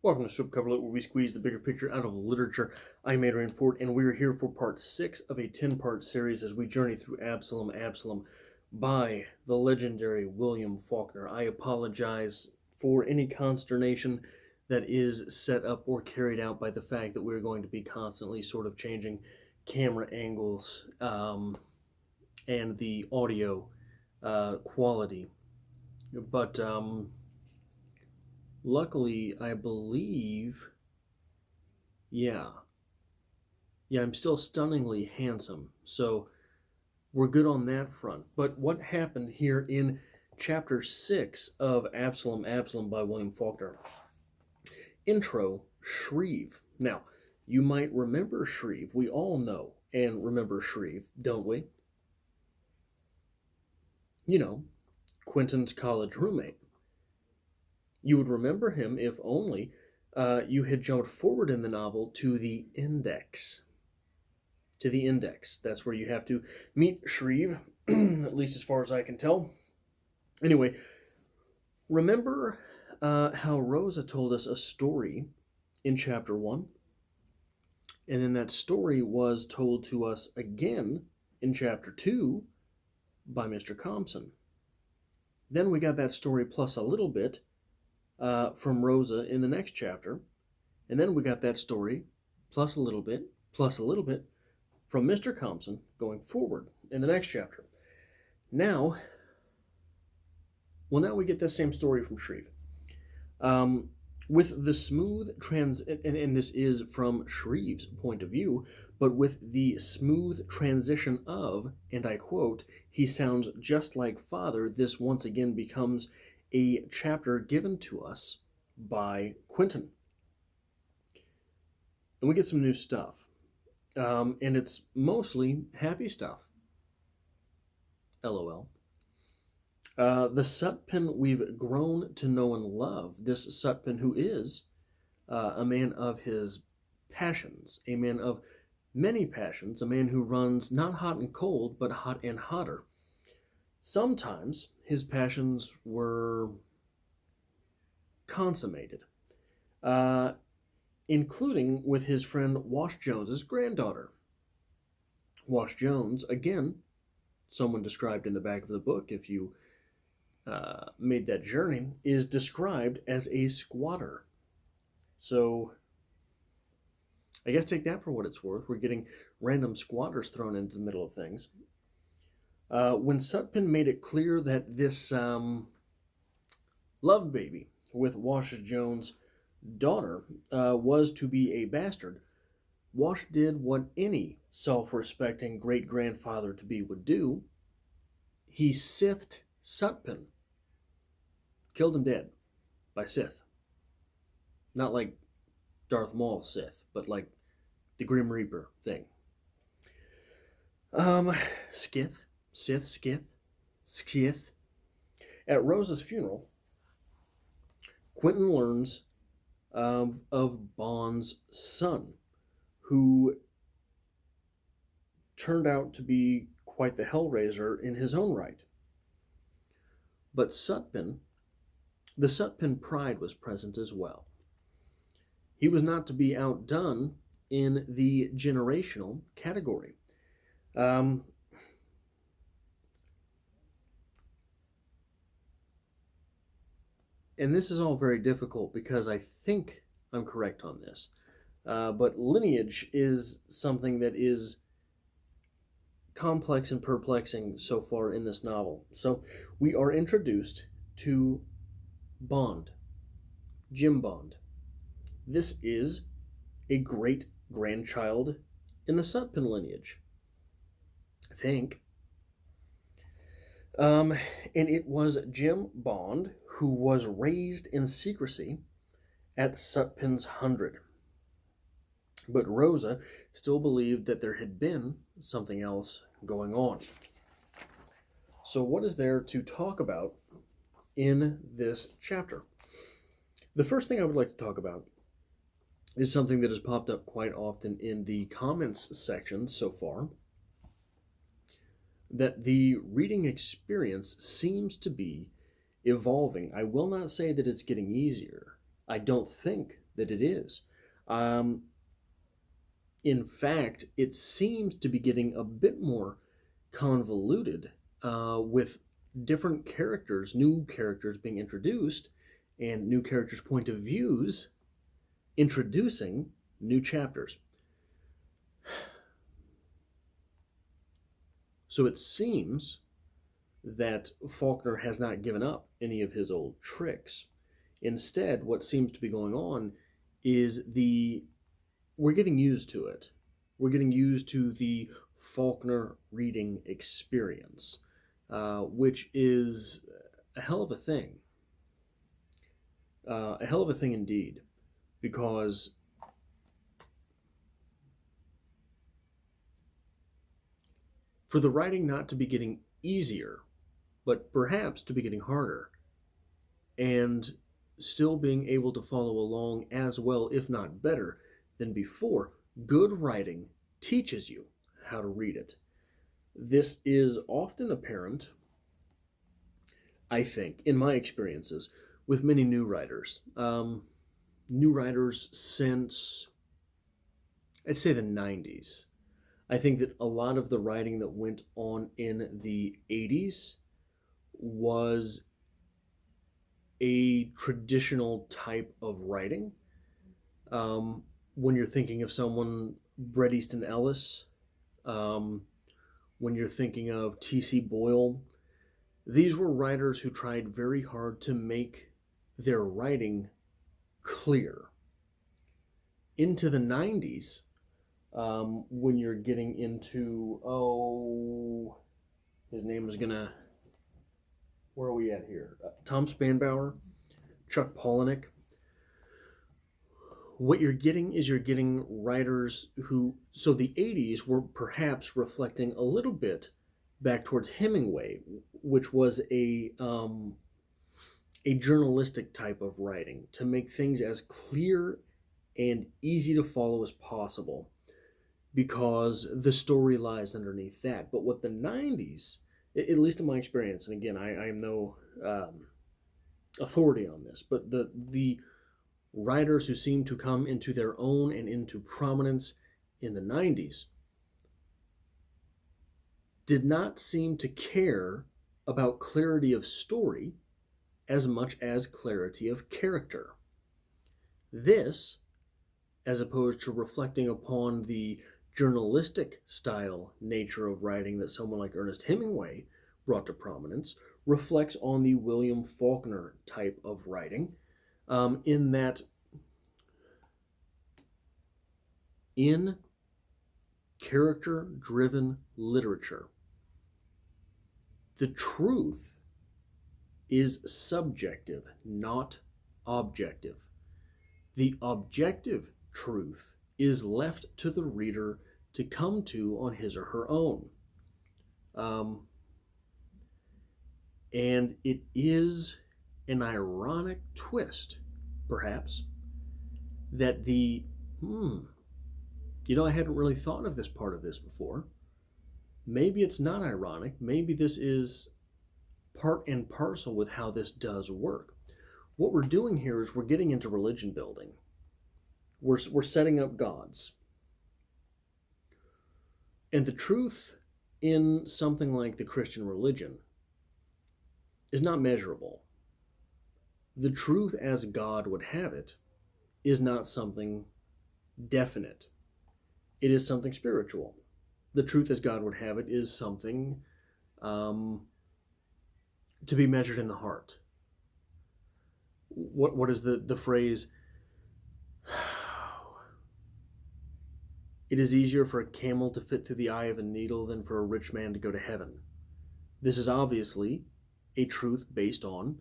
Welcome to Sutpen, where we squeeze the bigger picture out of literature. I'm Adrian Ford, and we are here for part 6 of a 10-part series as we journey through Absalom by the legendary William Faulkner. I apologize for any consternation that is set up or carried out by the fact that we're going to be constantly sort of changing camera angles and the audio quality. But luckily, I believe, yeah, I'm still stunningly handsome, so we're good on that front. But what happened here in chapter 6 of Absalom by William Faulkner? Intro, Shreve. Now, you might remember Shreve. We all know and remember Shreve, don't we? You know, Quentin's college roommate. You would remember him if only you had jumped forward in the novel to the index. To the index. That's where you have to meet Shreve, at least as far as I can tell. Anyway, remember how Rosa told us a story in chapter 1? And then that story was told to us again in chapter 2 by Mr. Compson. Then we got that story plus a little bit from Rosa in the next chapter. And then we got that story plus a little bit from Mr. Compson going forward in the next chapter. Now we get this same story from Shreve. With the smooth and this is from Shreve's point of view, but with the smooth transition of, and I quote, "He sounds just like father," this once again becomes a chapter given to us by Quentin. And we get some new stuff. And it's mostly happy stuff. LOL. The Sutpen we've grown to know and love. This Sutpen who is a man of his passions, a man of many passions, a man who runs not hot and cold, but hot and hotter. Sometimes his passions were consummated, including with his friend Wash Jones's granddaughter. Wash Jones, again, someone described in the back of the book, if you made that journey, is described as a squatter. So I guess take that for what it's worth. We're getting random squatters thrown into the middle of things. When Sutpen made it clear that this love baby with Wash Jones' daughter was to be a bastard, Wash did what any self-respecting great-grandfather-to-be would do. He sithed Sutpen. Killed him dead by Sith. Not like Darth Maul Sith, but like the Grim Reaper thing. Skith. At Rosa's funeral, Quentin learns of Bond's son, who turned out to be quite the hellraiser in his own right. But the Sutpen pride was present as well. He was not to be outdone in the generational category. And this is all very difficult because I think I'm correct on this. But lineage is something that is complex and perplexing so far in this novel. So we are introduced to Bond, Jim Bond. This is a great-grandchild in the Sutpen lineage, I think. And it was Jim Bond who was raised in secrecy at Sutpen's 100. But Rosa still believed that there had been something else going on. So what is there to talk about in this chapter? The first thing I would like to talk about is something that has popped up quite often in the comments section so far, that the reading experience seems to be evolving. I will not say that it's getting easier. I don't think that it is. Um, in fact, it seems to be getting a bit more convoluted with different characters, new characters being introduced, and new characters' point of views introducing new chapters. So it seems that Faulkner has not given up any of his old tricks. Instead, what seems to be going on is we're getting used to it. We're getting used to the Faulkner reading experience, which is a hell of a thing. A hell of a thing indeed, because for the writing not to be getting easier, but perhaps to be getting harder, and still being able to follow along as well, if not better, than before, good writing teaches you how to read it. This is often apparent, I think, in my experiences, with many new writers. New writers since, I'd say, the 90s. I think that a lot of the writing that went on in the 80s was a traditional type of writing. When you're thinking of someone, Bret Easton Ellis, when you're thinking of T.C. Boyle, these were writers who tried very hard to make their writing clear. Into the 90s, when you're getting into, his name is gonna, where are we at here? Tom Spanbauer, Chuck Palahniuk. What you're getting writers who, so the 80s were perhaps reflecting a little bit back towards Hemingway, which was a journalistic type of writing to make things as clear and easy to follow as possible, because the story lies underneath that. But what the 90s, at least in my experience, and again, I am no authority on this, but the writers who seem to come into their own and into prominence in the 90s did not seem to care about clarity of story as much as clarity of character. This, as opposed to reflecting upon the journalistic style nature of writing that someone like Ernest Hemingway brought to prominence, reflects on the William Faulkner type of writing, in that in character-driven literature, the truth is subjective, not objective. The objective truth is left to the reader to come to on his or her own. And it is an ironic twist, perhaps, that I hadn't really thought of this part of this before. Maybe it's not ironic. Maybe this is part and parcel with how this does work. What we're doing here is we're getting into religion building. We're setting up gods. And the truth in something like the Christian religion is not measurable. The truth as God would have it is not something definite. It is something spiritual. The truth as God would have it is something to be measured in the heart. What is the phrase? It is easier for a camel to fit through the eye of a needle than for a rich man to go to heaven. This is obviously a truth based on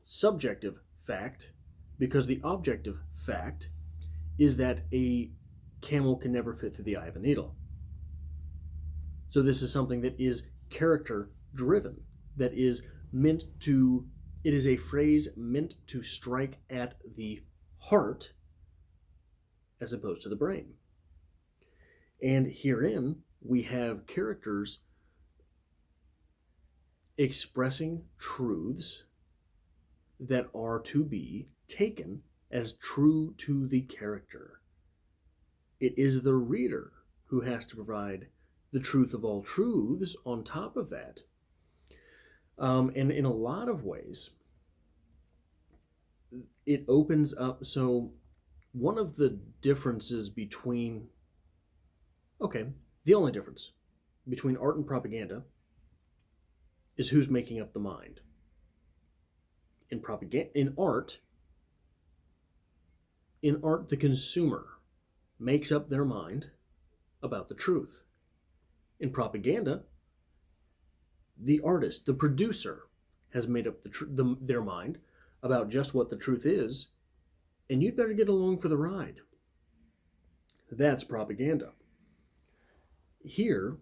subjective fact, because the objective fact is that a camel can never fit through the eye of a needle. So this is something that is character driven, that is it is a phrase meant to strike at the heart as opposed to the brain. And herein we have characters expressing truths that are to be taken as true to the character. It is the reader who has to provide the truth of all truths on top of that. And in a lot of ways, it opens up. So, one of the differences between, the only difference between art and propaganda is who's making up the mind. In art, the consumer makes up their mind about the truth. In propaganda, the artist, the producer, has made up their mind about just what the truth is, and you'd better get along for the ride. That's propaganda. Here,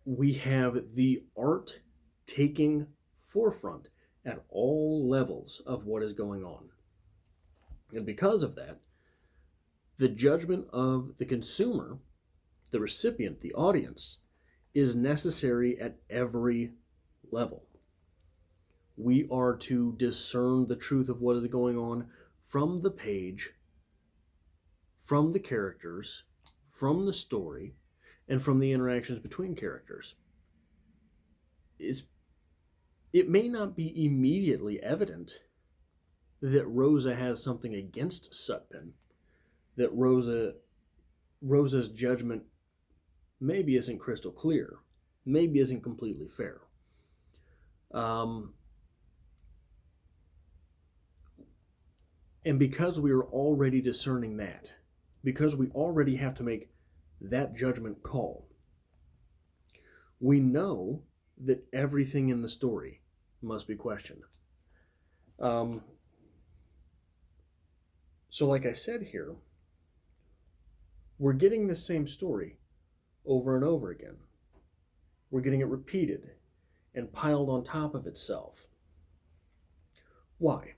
we have the art taking forefront at all levels of what is going on. And because of that, the judgment of the consumer, the recipient, the audience, is necessary at every level. We are to discern the truth of what is going on from the page, from the characters, from the story, and from the interactions between characters. It may not be immediately evident that Rosa has something against Sutpen, that Rosa's judgment maybe isn't crystal clear, maybe isn't completely fair. And because we are already discerning that, because we already have to make that judgment call, we know that everything in the story must be questioned. So like I said here, we're getting the same story over and over again. We're getting it repeated and piled on top of itself. Why?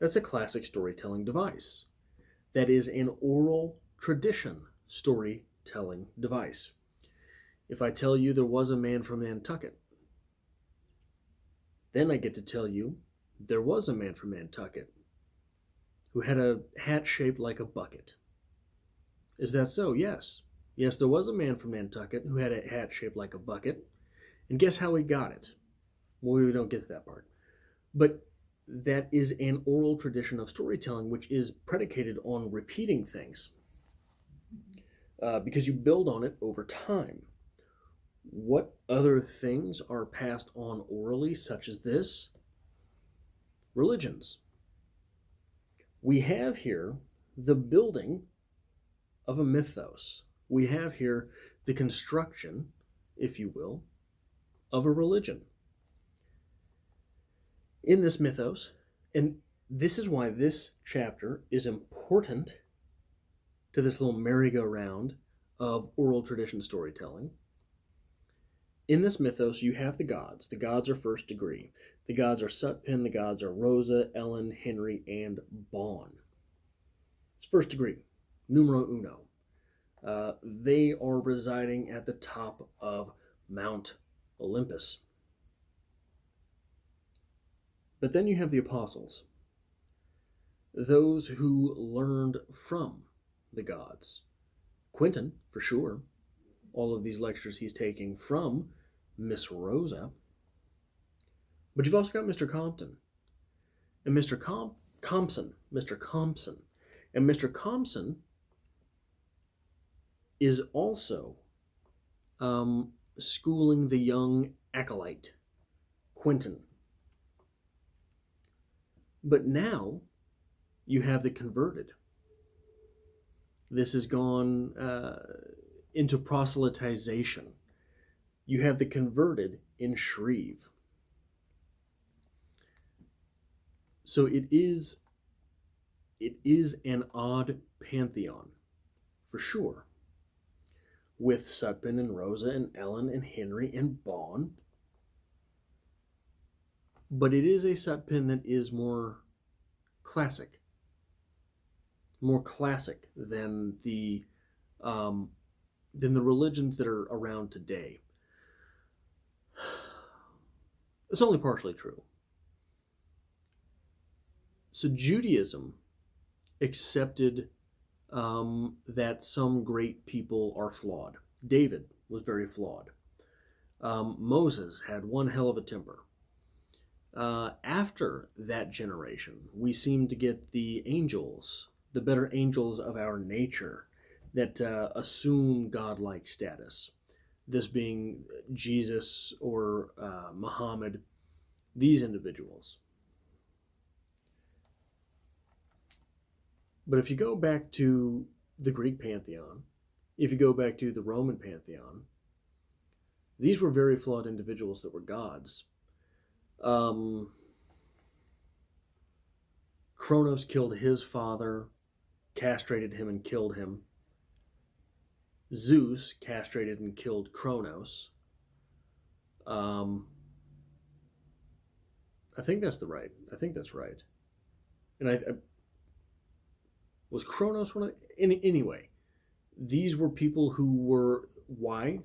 That's a classic storytelling device. That is an oral tradition storytelling device. If I tell you there was a man from Nantucket, then I get to tell you there was a man from Nantucket who had a hat shaped like a bucket. Is that so? Yes. Yes, there was a man from Nantucket who had a hat shaped like a bucket. And guess how he got it? Well, we don't get to that part. But that is an oral tradition of storytelling, which is predicated on repeating things. Because you build on it over time. What other things are passed on orally, such as this? Religions. We have here the building of a mythos. We have here the construction, if you will, of a religion. In this mythos, and this is why this chapter is important to this little merry-go-round of oral tradition storytelling. In this mythos, you have the gods. The gods are first degree. The gods are Sutpen, the gods are Rosa, Ellen, Henry, and Bon. It's first degree, numero uno. They are residing at the top of Mount Olympus. But then you have the apostles, those who learned from the gods. Quentin, for sure. All of these lectures he's taking from Miss Rosa. But you've also got Mr. Compton and Mr. Compson. And Mr. Compson is also schooling the young acolyte, Quentin. But now you have the converted. This has gone into proselytization. You have the converted in Shreve. So it is an odd pantheon, for sure, with Sutpen and Rosa and Ellen and Henry and Bon. But it is a Sutpen that is more classic than the religions that are around today. It's only partially true. So Judaism accepted that some great people are flawed. David was very flawed. Moses had one hell of a temper. After that generation, we seem to get the angels, the better angels of our nature, that assume godlike status. This being Jesus or Muhammad, these individuals. But if you go back to the Greek pantheon, if you go back to the Roman pantheon, these were very flawed individuals that were gods. Kronos killed his father, castrated him and killed him. Zeus castrated and killed Kronos. I think that's right. And I was Kronos one of anyway. These were people who were. Why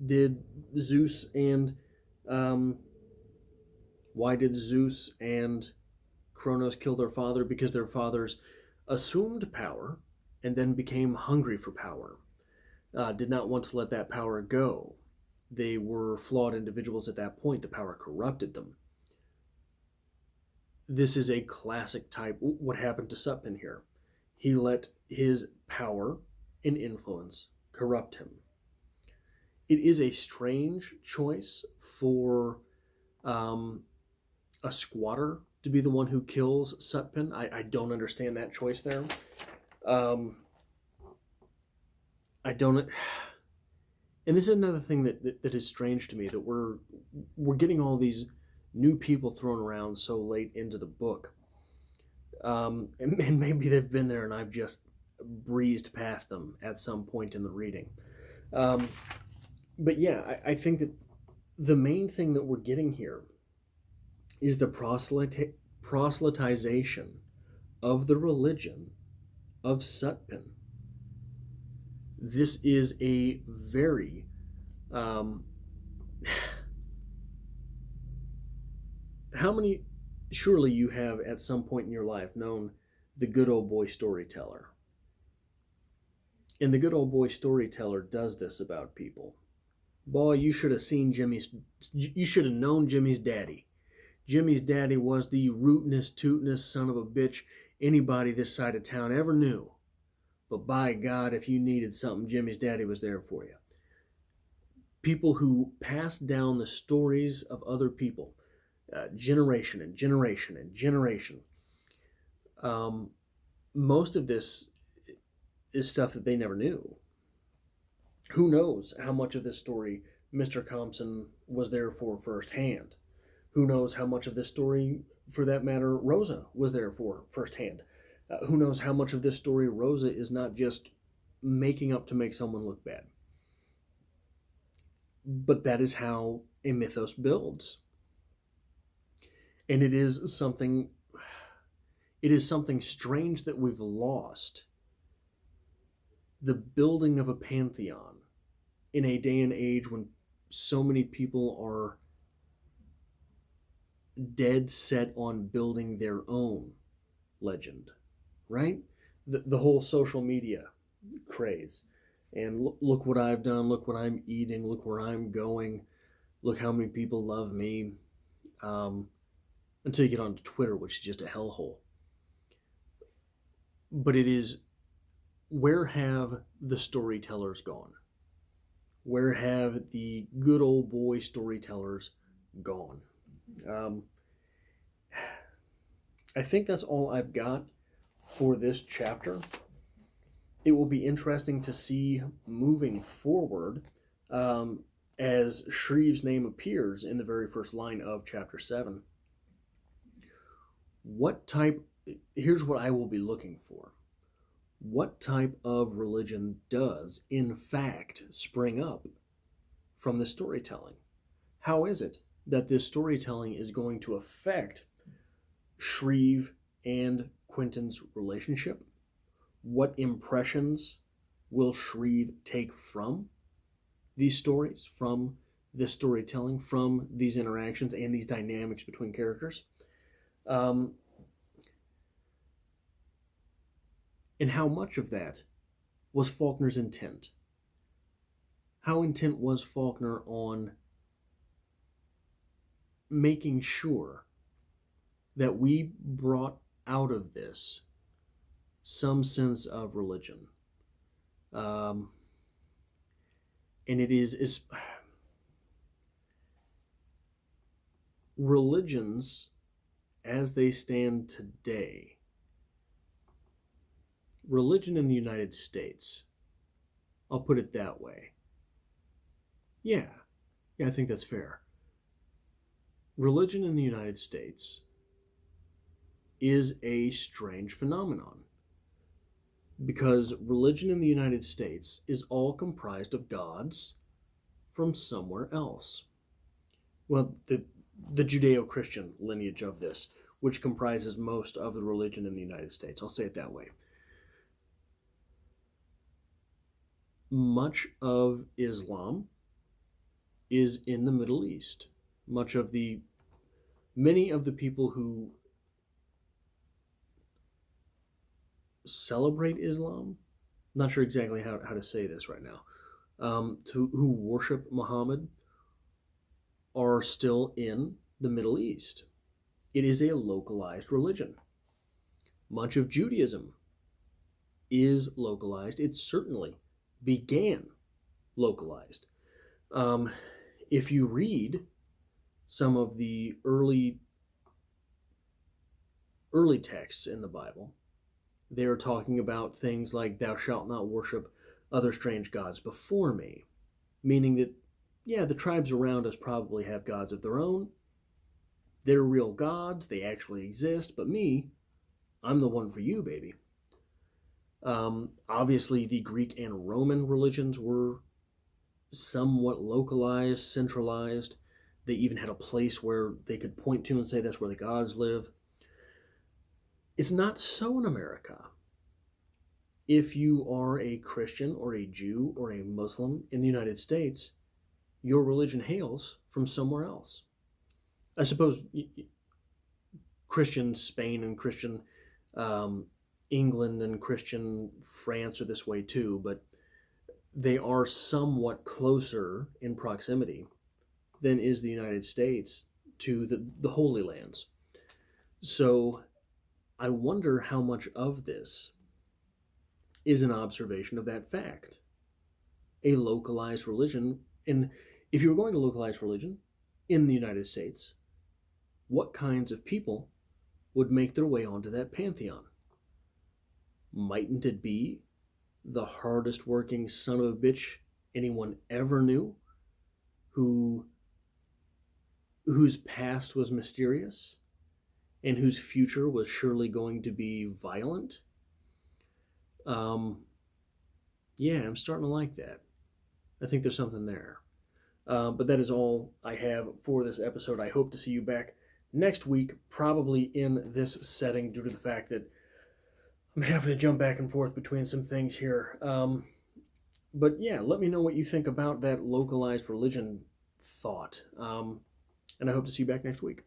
did Zeus and Kronos kill their father? Because their fathers assumed power and then became hungry for power. Did not want to let that power go. They were flawed individuals at that point. The power corrupted them. This is a classic type. What happened to Sutpen here? He let his power and influence corrupt him. It is a strange choice for a squatter to be the one who kills Sutpen. I don't understand that choice there. I don't. And this is another thing that is strange to me, that we're getting all these new people thrown around so late into the book. And maybe they've been there and I've just breezed past them at some point in the reading. But yeah, I think that the main thing that we're getting here is the proselytization of the religion of Sutpen. This is a very surely you have at some point in your life known the good old boy storyteller. And the good old boy storyteller does this about people. Boy, you should have known Jimmy's daddy. Jimmy's daddy was the rootinest, tootinest son of a bitch anybody this side of town ever knew. But by God, if you needed something, Jimmy's daddy was there for you. People who pass down the stories of other people, generation and generation and generation. Most of this is stuff that they never knew. Who knows how much of this story Mr. Compson was there for firsthand? Who knows how much of this story, for that matter, Rosa was there for firsthand? Who knows how much of this story Rosa is not just making up to make someone look bad? But that is how a mythos builds. And it is something strange that we've lost. The building of a pantheon in a day and age when so many people are dead set on building their own legend, right? The whole social media craze. And look what I've done, look what I'm eating, look where I'm going, look how many people love me. Until you get onto Twitter, which is just a hellhole. But it is, where have the storytellers gone? Where have the good old boy storytellers gone? I think that's all I've got for this chapter. It will be interesting to see moving forward as Shreve's name appears in the very first line of chapter 7. Here's what I will be looking for. What type of religion does, in fact, spring up from the storytelling? How is it that this storytelling is going to affect Shreve and Quentin's relationship? What impressions will Shreve take from these stories, from this storytelling, from these interactions and these dynamics between characters? And how much of that was Faulkner's intent? How intent was Faulkner on making sure that we brought out of this some sense of religion? And it is religions as they stand today. Religion in the United States, I'll put it that way. Yeah, I think that's fair. Religion in the United States is a strange phenomenon because religion in the United States is all comprised of gods from somewhere else. Well, the Judeo-Christian lineage of this, which comprises most of the religion in the United States. I'll say it that way. Much of Islam is in the Middle East. Many of the people who celebrate Islam, not sure exactly how to say this right now, who worship Muhammad are still in the Middle East. It is a localized religion. Much of Judaism is localized. It certainly began localized. If you read some of the early texts in the Bible, they're talking about things like, "Thou shalt not worship other strange gods before me," meaning that, yeah, the tribes around us probably have gods of their own. They're real gods. They actually exist. But me, I'm the one for you, baby. Obviously, the Greek and Roman religions were somewhat localized, centralized. They even had a place where they could point to and say that's where the gods live. It's not so in America. If you are a Christian or a Jew or a Muslim in the United States, your religion hails from somewhere else. I suppose Christian Spain and Christian England and Christian France are this way too, but they are somewhat closer in proximity than is the United States to the Holy Lands. So I wonder how much of this is an observation of that fact. A localized religion, and if you were going to localize religion in the United States, what kinds of people would make their way onto that pantheon? Mightn't it be the hardest working son of a bitch anyone ever knew, whose past was mysterious and whose future was surely going to be violent? Yeah, I'm starting to like that. I think there's something there. But that is all I have for this episode. I hope to see you back next week, probably in this setting, due to the fact that I'm having to jump back and forth between some things here. But yeah, let me know what you think about that localized religion thought. And I hope to see you back next week.